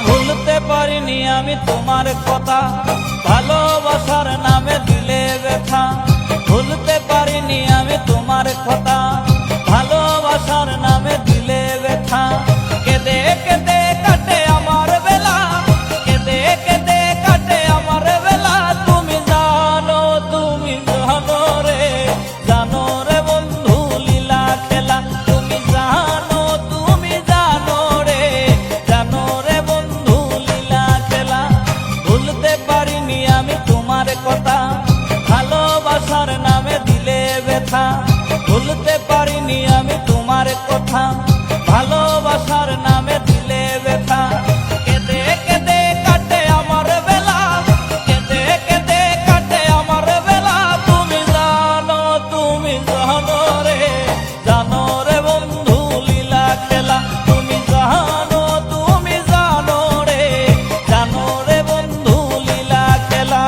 ভুলতে পারিনি আমি তোমার কথা, ভালোবাসার নামে দিলে ব্যথা। ভুলতে পারিনি আমি তোমার কথা, ভালোবাসার নামে দিলে ব্যথা। কেঁদে কেঁদে কাটে আমার বেলা, কেঁদে কেঁদে কাটে আমার বেলা। তুমি জানো রে, জানো রে বন্ধু লীলা খেলা। তুমি জানো রে, জানো রে বন্ধু লীলা খেলা। ভুলতে পারিনি আমি তোমার কথা, ভালোবাসার নামে দিলে ব্যথা। ভুলতে পারিনি আমি তোমার কথা, ভালোবাসার নামে দিলে ব্যথা। কেঁদে কেঁদে কাটে আমার বেলা, কেঁদে কেঁদে কাটে আমার বেলা। তুমি জানো রে, জানো রে বন্ধু লীলা খেলা। তুমি জানো রে, জানো রে বন্ধু লীলা খেলা।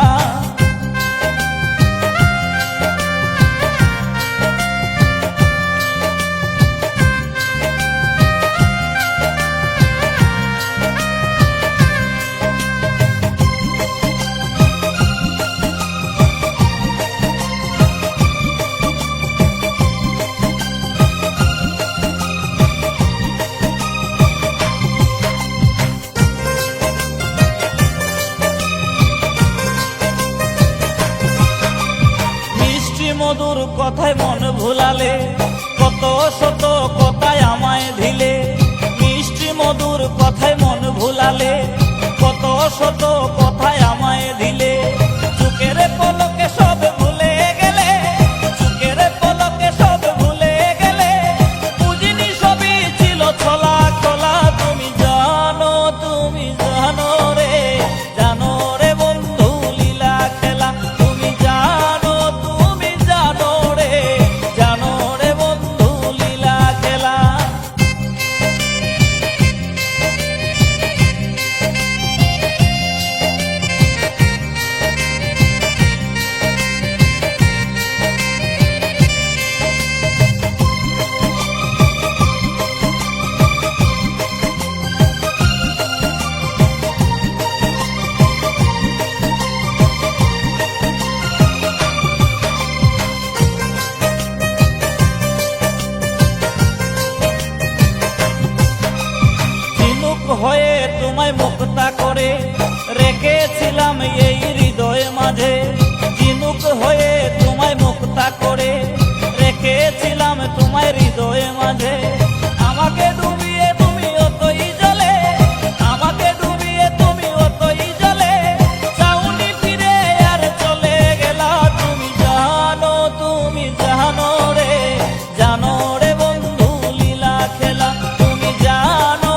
মধুর কথায় মন ভুলালে, কত শত কথায় আমায় দিলে। মিষ্টি মধুর কথায় মন ভুলালে, কত শত কথায় আমায় দিলে। চোখের পলকে সব ভুলে গেলে, চোখের পলকে সব ভুলে গেলে। বুঝিনি সবই ছিল ছলা ছলা। তুমি জানো রে, জানো রে বন্ধু লীলা খেলা। তুমি জানো রে, জানো রে বন্ধু লীলা খেলা। হয়ে তোমায় মুক্তা করে রেখেছিলাম এই হৃদয় মাঝে। ঝিনুক হয়ে তোমায় মুক্তা করে রেখেছিলাম তোমায় হৃদয় মাঝে। আমাকে ডুবিয়ে তুমি অতই জলে, আমাকে ডুবিয়ে তুমি অতই জলে। চাউনি ফিরে আর চলে গেলা। তুমি জানো রে, জানো রে বন্ধু লীলা খেলা। তুমি জানো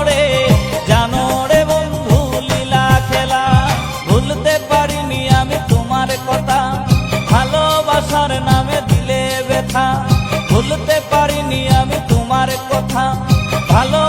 রে, জানো রে বন্ধু লীলা খেলা। ভুলতে পারিনি আমি তোমার কথা, ভালোবাসার নামে দিলে ব্যথা। ভুলতে পারিনি আমি তোমার কথা, ভালো